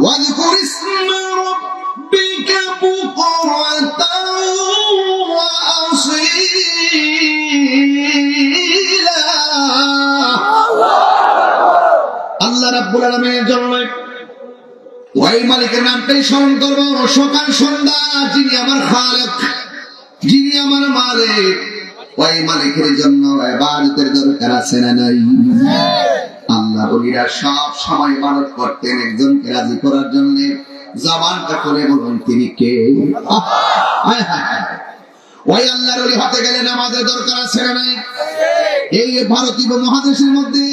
ওয়াযকুর ইসমা রাব্বিকা বুকরাতাও ওয়া আসীলা। আল্লাহ রাব্বুল আলামিনের জন্য ওই মালিকের নামটাই স্মরণ করবো সকাল সন্ধ্যা। যিনি আমার খালেক, যিনি আমার মালিক, ওই মালিকের জন্য ইবাদতের দরকার আছে না নাই? আল্লাহ ওলিরা সব সময় ইবাদত করতেন একজনকে রাজি করার জন্য। জবানটা খুলে বলুন, তিনি কে? ওই আল্লাহর ওলি হতে গেলে নামাজের দরকার আছে না নাই? এই ভারতীয় মহাদেশের মধ্যে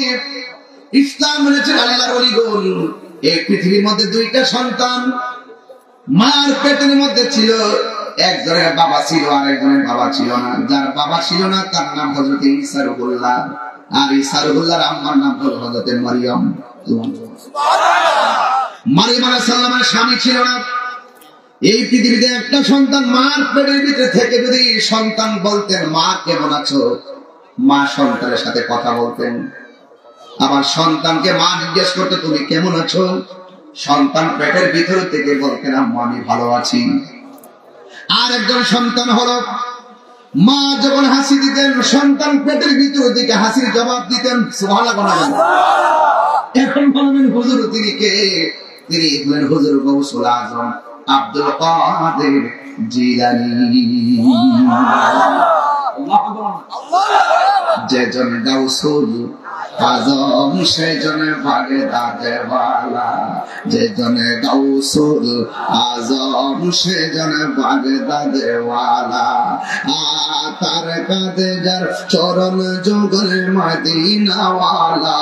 ইসলাম এনেছেন আল্লাহর ওলিগণ। এই পৃথিবীর মধ্যে 2টা সন্তান মার পেটের মধ্যে ছিল, একজনের বাবা ছিল আর একজনের বাবা ছিল না। যার বাবা ছিল না তার নাম হযরত ঈসা রূহুল্লাহ, আর ঈসা রূহুল্লাহর আম্মার নাম হলো হযরত মারইয়াম। মারইয়াম আলাইহিস সালামের স্বামী ছিল না। এই পৃথিবীতে একটা সন্তান মার পেটের ভিতরে থেকে যদি সন্তান বলতেন, মা কেমন আছো, মা সন্তানের সাথে কথা বলতেন। আবার সন্তানকে মা জিজ্ঞেস করতে, তুমি কেমন আছো, সন্তান পেটের ভিতর থেকে বলতেন, আম্মু আমি ভালো আছি। আর একজন সন্তান হলো, মা যখন হাসি দিতেন সন্তান পেটের ভিতর থেকে হাসির জবাব দিতেন, সুবহানাল্লাহ। এখন বলবেন হুজুর তিনি কে? তিনি হলেন হুজুর গৌসুল আজম আব্দুল কাদের জিলানী। যেজন গাউসুল আজম সেজন বাগদাদেওয়ালা, যেজন গাউসুল আজম সেজন বাগদাদেওয়ালা, তার কাঁধে যার চরণ যুগল মদিনাওয়ালা,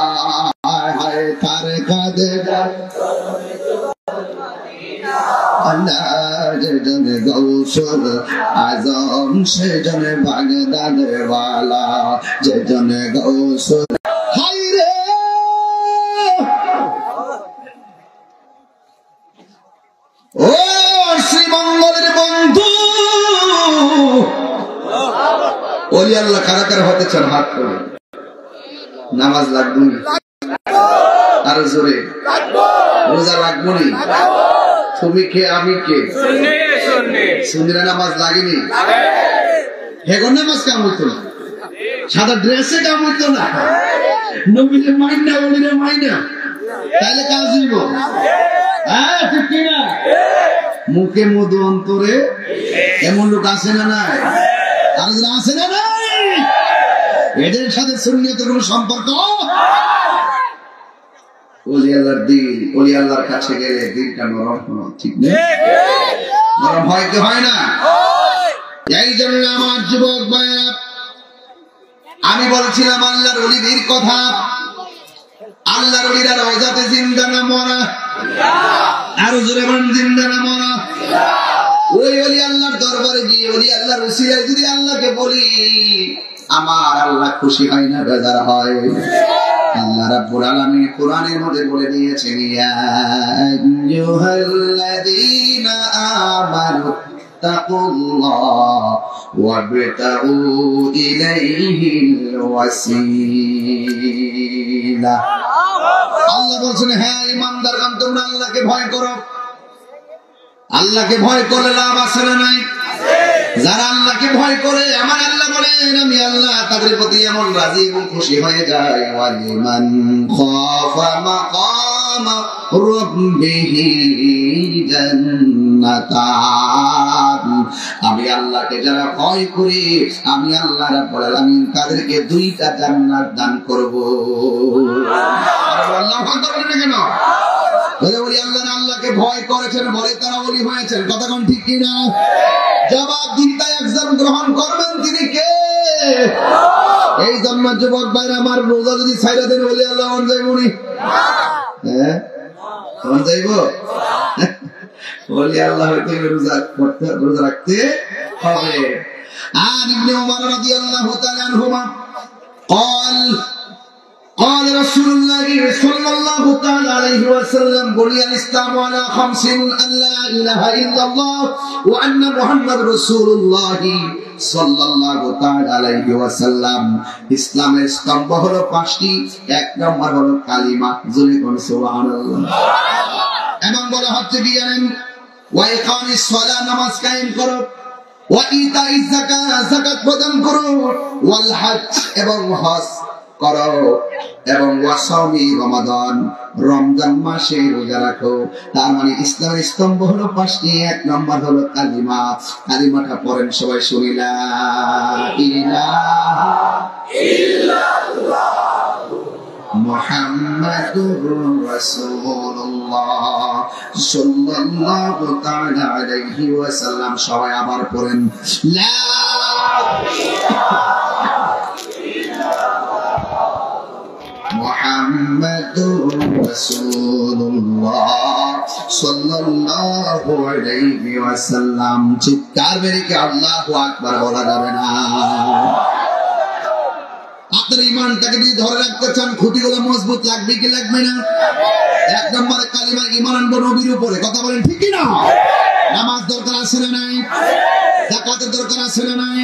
হায় তার কাঁধে যার যেজন গৌসুল আজম সেজন বাগদাদেওয়ালা, যেজন গৌসুল। হায় রে ও শ্রীমঙ্গলের বন্ধু, ওলি আল্লাহ কারা কারা হতে চান হাত করে। নামাজ লাগবে না, আরো জোরে রোজা লাগবে না, তুমি কে আমি কে, সুন্নিরা নামাজ লাগেনি, হেগো নামাজ কাম হইতো না, সাদা ড্রেসে কাম হইতো না, নবীরে মাইনা ওলিরে মাইনা, তাইলে কাজ হইব। হ্যাঁ ঠিক কিনা? মুখে মধু অন্তরে এমন লোক আছে না নাই? আর আছে না নাই? এদের সাথে সুন্নিয়তের কোন সম্পর্ক? ওলি আল্লাহর দিন, ওলি আল্লাহর কাছে গেলে দিনটা নরম হয়, ঠিক না? নরম হয় কি হয় না? এই জন্য আমার যুবক ভাইরা, আমি বলছিলাম আল্লাহর ওলিদের কথা। আল্লাহর ওলিরা রওজাতে জিন্দা না মরা? আরো জোরে বলেন জিন্দা না মরা? ওই ওলি আল্লাহর দরবারে গিয়ে ওলি আল্লাহর ওসিলায় যদি আল্লাহকে বলি, আমার আল্লাহ খুশি হয় না বেজার হয়? আল্লাহ রাব্বুল আলামিন কোরআনের মধ্যে বলে দিয়েছেন, ইয়া আইয়ুহাল্লাযীনা আমানু তাকুল্লাহ ওয়াবতাগু ইলাইহিল ওয়াসিলা। আল্লাহ বলেন, হ্যাঁ ঈমানদারগণ তোমরা আল্লাহকে ভয় করো। আল্লাহকে ভয় করলে লাভ আছে না নাই? যারা আল্লাহকে ভয় করে, আমার আল্লাহ বলেন আমি আল্লাহ তাদের প্রতি এমন রাজি এবং খুশি হয়ে যায়। ওয়ালিমান খাফা মাকাম রাব্বিহি জান্নাতান। আমি আল্লাহকে যারা ভয় করে, আমি আল্লাহ রাব্বুল আলামিন তাদেরকে দুইটা জান্নাত দান করব। আল্লাহু আকবার বলেন কেন? ওলি আল্লাহ আল্লাহকে ভয় করেছেন বলে তারা ওলি হয়েছেন। কথা কোন ঠিক কিনা? জবাব দিন, তাই একজন গ্রহণ করবেন, তিনি কে? এই জন্য যুবক ভাইরা আমার, রোজা যদি ছাইরা দেন ওলি আল্লাহ মন যাইব নি? হ্যাঁ মন যাইব? ওলি আল্লাহ হইতে রোজা করতে, রোজা রাখতে হবে। আর ইবনে ওমর রাদিয়াল্লাহু তাআলা আনহুমা قال قال رسول الله صلى الله تعالى عليه وسلم بني الإسلام على خمس: أن لا إله إلا الله وأن محمد رسول الله صلى الله تعالى عليه وسلم। ইসলামের স্তম্ভ হলো পাঁচটি। এক নম্বর হলো কালিমা, জোরে বলুন সুবহানাল্লাহ। এবং বলা হচ্ছে কি জানেন? ওয়া ইকামিস সালাহ, নামাজ কায়েম করো, ওয়া ইতাইজ যাকাত, যাকাত প্রদান করো, ওয়াল হজ, এবং হজ করো, এবং ওয়াসামি রমাদান, রমজান মাসে রোজা রাখো। তার মানে ইসলামের স্তম্ভ হলো পাঁচটি। এক নম্বর হলো কালিমা। কালিমাটা পড়েন সবাই, শুনি লা ইলাহা ইল্লাল্লাহ মুহাম্মাদুর রাসূলুল্লাহ সাল্লাল্লাহু তাআলা আলাইহি ওয়াসাল্লাম। সবাই আবার পড়েন লা মুহাম্মাদুর রাসূলুল্লাহ সাল্লাল্লাহু আলাইহি ওয়াসাল্লাম। চিৎকার মেরে কি আল্লাহু আকবার বলা যাবে না? আপনার ঈমানটাকে যদি ধরে রাখতে চান, খুঁটিগুলো মজবুত লাগবে কি লাগবে না? এক নম্বরে কালিমা, ঈমান আনবো নবীর উপরে। কথা বলেন ঠিক কি না? নামাজ দরকার আছে না নাই? যাকাতের দরকার আছে না নাই?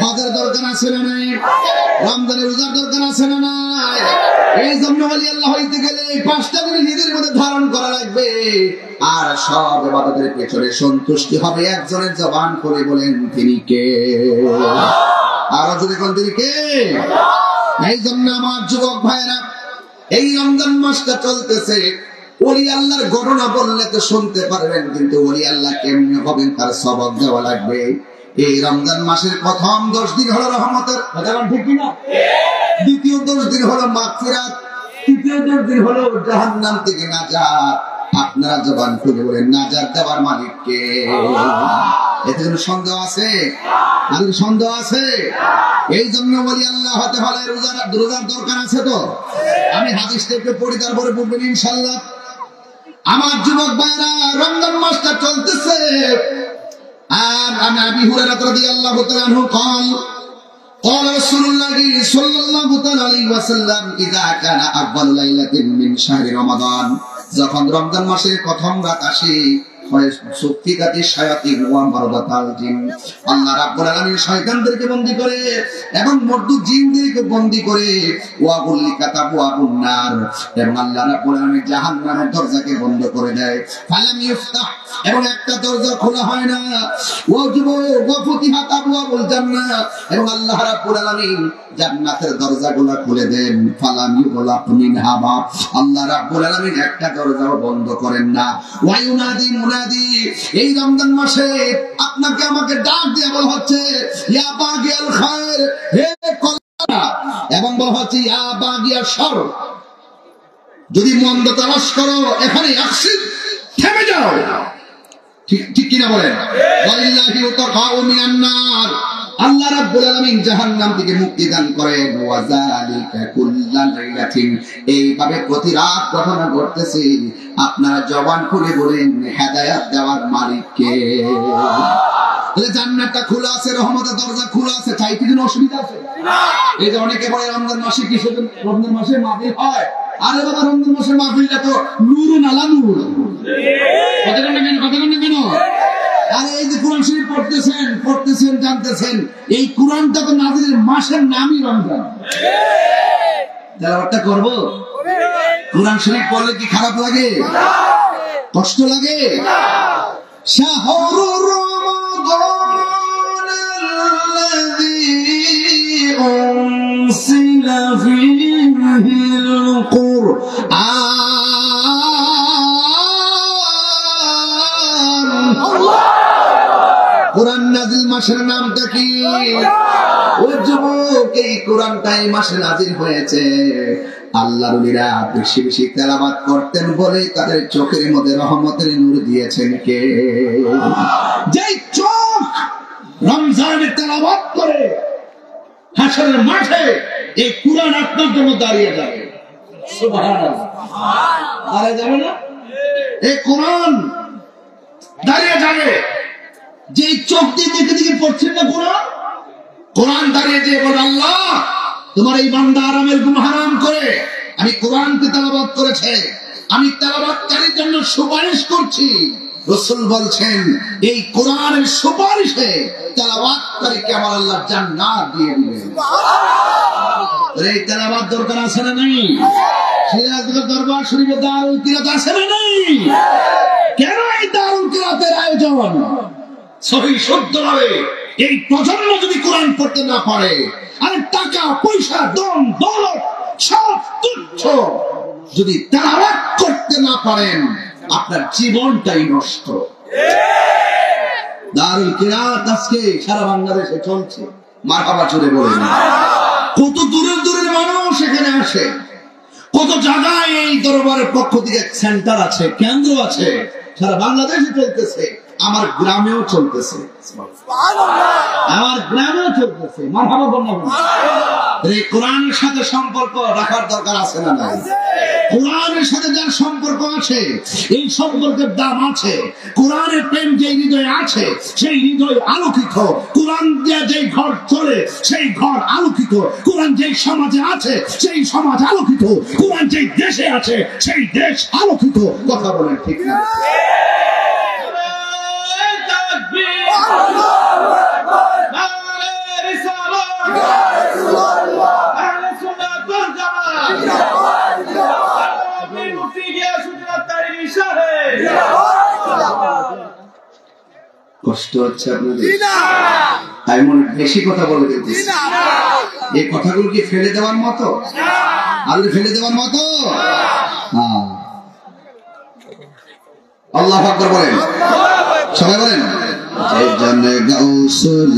হজের দরকার আছে না নাই? রমজানের রোজার দরকার আছে না নাই? এই জন্য ওলি আল্লাহ হইতে গেলে এই পাঁচটা জিনিস নিজের মধ্যে ধারণ করা লাগবে। আর সব ইবাদতের পেছনে সন্তুষ্টি হবে একজনের জবান করে বলেন তিনি কে? আর যদি কোন তিনি কে? এই জন্য আমার যুবক ভাইরা, এই রমজান মাসটা চলতেছে, ওলি আল্লাহর ঘটনা বললে তো শুনতে পারবেন, কিন্তু ওলি আল্লাহ কেমনে হবেন তার সবক দেওয়া লাগবে। এই রমজান মাসের প্রথম 10 দিন হলো রহমতের, কথা ঠিক কিনা? দ্বিতীয় 10 দিন হলো মাগফিরাত, তৃতীয় 10 দিন হলো জাহান্নাম থেকে নাজাত। আপনারা জবান খুলে বলেন নাজাত দেওয়ার মালিক কে? এতে কোনো সন্দেহ আছে? আর সন্দেহ আছে? এই জন্য বলি আল্লাহ হতে হলে রোজার দরকার আছে। তো আমি হাদিসটা একটু পড়ি, তারপরে বলবেন ইনশাআল্লাহ। আমার যুবক ভাইরা, রমজান মাসটা চলতেছে, আর আমি আবি হুরায়রা রাদিয়াল্লাহু তাআলা আনহু قال قال رسول الله صلى الله عليه وسلم اذا كان اول ليله من شهر رمضان, যখন রমজান মাসের প্রথম রাত আসে, আল্লাহ রাব্বুল আলামিন শয়তানদেরকে বন্দী করে এবং মরদুদ জিনদেরকে বন্দী করে, এবং আল্লাহ রাব্বুল আলামিন জাহান্নামের দরজাকে বন্ধ করে দেয়। ফালাম ইফতাহ, এবং একটা দরজা খোলা হয় না। এবং আল্লাহ রাব্বুল আলামিন জান্নাতের দরজাগুলো খুলে দেন। ফালাম ইউগলাক মিনহা বাব, আল্লাহ রাব্বুল আলামিন একটা দরজাও বন্ধ করেন না। ওয়ায়ুনাদি মুনাদি, এই রমজান মাসে আপনাকে আমাকে ডাক দিয়ে বলা হচ্ছে ইয়া বাগিয়াল খায়র, হে কল্যাণ, এবং বলা হচ্ছে ইয়া বাগিয়াশ শার, যদি মন্দ তালাশ করো এখানে আকসিদ, থেমে যাও। ঠিক কিনা বলেন? ওয়ালিল্লাহি উতাকাউ মিনান নার, আল্লাহ রাব্বুল আলামিন জাহান্নাম থেকে মুক্তি দান করেন। ওয়া যালিকা কুল্লু লাইলাতিন, এইভাবে প্রতি রাত ঘটনা ঘটতেছে। আপনারা জবান খুলে বলেন হেদায়েত দেওয়ার মালিক কে? তাহলে জান্নাতটা খোলা আছে, রহমতের দরজা খোলা আছে, চাইতে কোনো অসুবিধা আছে? এই যে অনেকে বলে রমজান মাসে কিসের জন্য রমজান মাসে মাহফিল হয়? আরে বাবা, রমজান মাসের মাহফিলটা তো নূরুন আলা নূর। কতক্ষণ কেন? আরে এই যে কোরআন শরীফ পড়তেছেন জানতেছেন, এই কোরআনটা তো নাজিলের মাসের নামই রমজান। তেলাওয়াতটা করব, কোরআন শরীফ পড়লে কি খারাপ লাগে? কষ্ট লাগে? শাহরুর রমাদানাল্লাযী উনসিলা ফীহিল কুরআন। কোরআন নাজিল মাসের নামটা কি? ও যুবক, এই কোরআনটা এই মাসে নাজিল হয়েছে। আল্লাহর ওলিরা বেশি বেশি তেলাওয়াত করতেন বলে তাদের চোখের মধ্যে রহমতের নূর দিয়েছেন কে? যেই চোখ রমজানের তেলাওয়াত করে, হাশরের মাঠে এই কোরআন আপনার জন্য দাঁড়িয়ে যাবে। সুবহানাল্লাহ, দাঁড়িয়ে যাবে না? এই কোরআন দাঁড়িয়ে যাবে। যেই চোখ দিয়ে দেখে দেখে পড়ছেন না কোরআন দাঁড়িয়ে যেয়ে বলে আল্লাহ তোমার এই বান্দা আরামের ঘুম হারাম করে আমি কোরআনকে তেলাওয়াত করেছে, আমি তেলাওয়াতকারীর জন্য সুপারিশ করছি। রাসূল বলছেন এই কোরআনের সুপারিশে তেলাওয়াতকারীকে আমার আল্লাহ জান্নাত দিয়ে দিবেন। এই তেলাওয়াত দরকার আছে না নাই? সিরাজগঞ্জ দরবার শরীফে দারুল কিরাত আছে না নাই? কেন এই দারুল কিরাতের আয়োজন? সহি শুদ্ধভাবে এই প্রজন্ম যদি কোরআন পড়তে না পারে, আরে টাকা পয়সা দম দৌলত সব তুচ্ছ, যদি তেলাওয়াত করতে না পারেন আপনার জীবনটাই নষ্ট। দারুল কিরাত আজকে সারা বাংলাদেশে চলছে, মারহাবা জোরে বলেন। কত দূরের দূরের মানুষ এখানে আসে, কত জায়গায় এই দরবারের পক্ষ থেকে সেন্টার আছে, কেন্দ্র আছে, সারা বাংলাদেশে চলতেছে, আমার গ্রামেও চলতেছে, আমার গ্রামেও চলতেছে। মারহাবা বললাম। এই কোরআনের সাথে সম্পর্ক রাখার দরকার আছে না নাই? কোরআনের সাথে যার সম্পর্ক আছে, এই সম্পর্কের দাম আছে। কোরআনের প্রেম যে হৃদয়ে আছে, সেই হৃদয় আলোকিত। কোরআন দিয়ে যেই ঘর চলে, সেই ঘর আলোকিত। কোরআন যেই সমাজে আছে, সেই সমাজ আলোকিত। কোরআন যেই দেশে আছে, সেই দেশ আলোকিত। কথা বলেন ঠিক না? কষ্ট হচ্ছে আপনাদের? আমি মনে বেশি কথা বলে দিতেছি। এই কথাগুলো কি ফেলে দেওয়ার মতো? আল্লাহ ফেলে দেওয়ার মতো? আল্লাহু আকবার বলেন, সবাই বলেন যে জন গৌসুল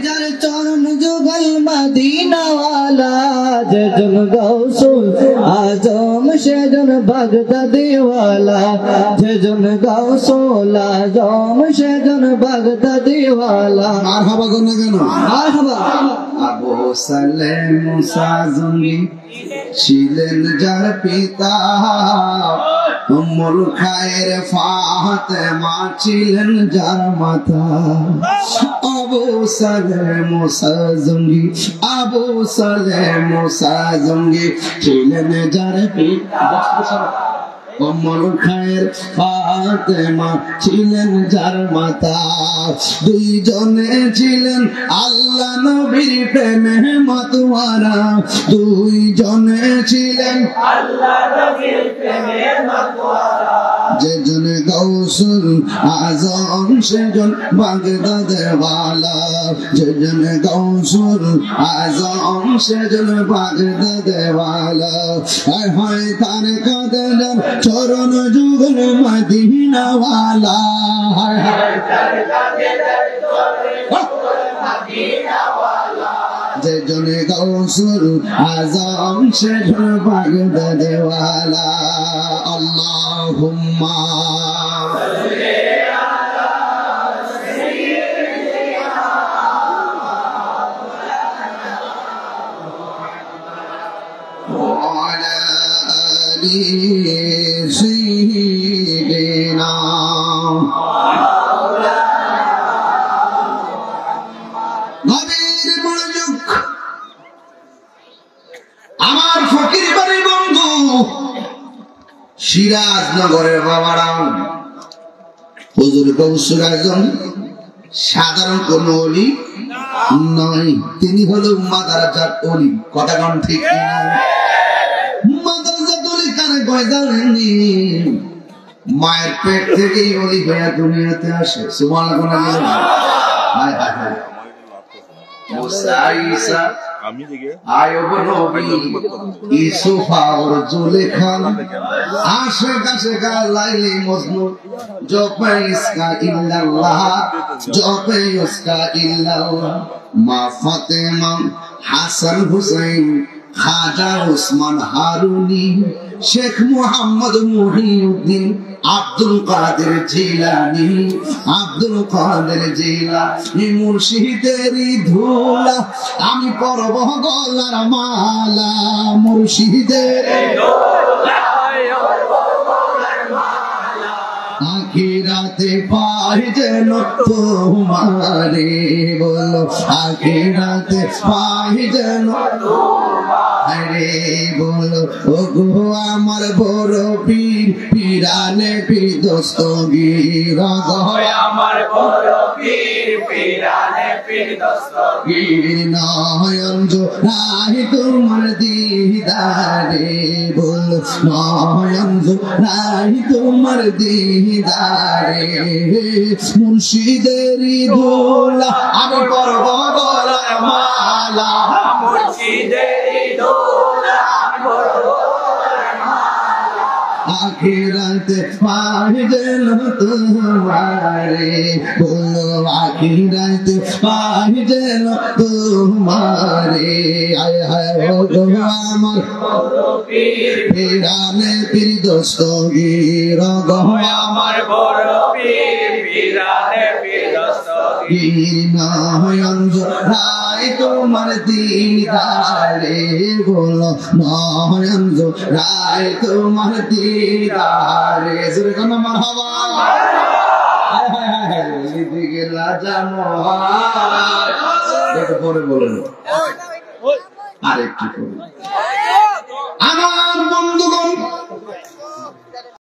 যার চরণ যুগল মদিনাওয়ালা যেজন গৌসুল আজম সেজন বাগদাদিওয়ালা যেজন গৌসুল আজম সেজন বাগদাদিওয়ালা মারহাবা কোন কেন মারহাবা আবু সালেহ মুসা জঙ্গি ছিলেন যার পিতা উম্মুল খায়ের ফাতেমা ছিলেন যার মাতা আবু সালেহ মুসা জঙ্গি আবু সালেহ মুসা জঙ্গি ছিলেন যার পিতা উম্মুল খায়ের ফাতেমা ছিলেন যার মাতা দুইজনে ছিলেন আল্লাহ নবীর প্রেমে মাতোয়ারা দুইজনে ছিলেন আল্লাহ নবীর প্রেমে মাতোয়ারা যেজন গৌসুল আজম সেজন বাগদাদের ওয়ালা যেজন গৌসুল আজম সেজন বাগদাদের ওয়ালা হায় হায় তার কাদের চরণ যুগল মদিনা ওয়ালা হায় হায় তার কাদের চরণ মদিনা ওয়ালা যেজন গৌসুল আজম সেজন বাগদাদের ওয়ালা আল্লাহুম্মা سيدنا নবীর মনোযোগ আমার ফকির বাড়ির বন্ধু সিরাজনগরের বাবারাও হুজুর গৌসুল আজম সাধারণ কোন ওলি নয়, তিনি হলো মাদারাজাত ওলি। কথা কোন ঠিক না? মাদারাজাত ওলি কারে কয় জানেননি? মায়ের পেট থেকেই ওলি হয়ে দুনিয়াতে আসে। সুবহানাল্লাহ কোন বলেন? হায় হায় হায়। মুসা ঈসা আয়ুব নবী ইউসুফ আর জুলেখা আশিক আশিক লাইলি মজনু জপে ইসকা ইল্লাল্লাহ জপে ইসকা ইল্লাল্লাহ মা ফাতেমা হাসান হুসাইন খাজা উসমান হারুনি শেখ মুহাম্মদ মুহিউদ্দিন আব্দুল কাদের জিলানী আব্দুল কাদের জিলানী মুর্শিদেরই ধুলা আমি পরব গলার মালা মুর্শিদের আখিরাতে পাই যেন তোমারে বলো আখিরাতে পাই যেন আরে বলো ও গো আমার বড় পীর পিরানে পীর দস্তগীর গো আমার বড় পীর পিরানে পীর দস্তগীর নয়ন জোড়াই তোমার দিদারে বলো নয়ন জোড়াই তোমার দিদারে মুর্শিদেরই দোলা আমি করব গলার মালা মুর্শিদেরই দোলা আমি করব গলার মালা আখিরাতে পাই যেন তোমারে বলো আখিরাতে পাই যেন তোমারে আয় হায় ও গো আমার পিরানে পীর দস্তগীর গো আমার বড় পীর পিরানে পীর দস্তগীর নয়ন জোড়াই তোমার দিদারে বলো নয়ন জোড়াই তোমার দিদারে জোরে কোন মারহাবা হায় হায় হায় এদিকে লাজা মহার একটু পরে বলুন আরেকটু পরে আমার বন্ধুগণ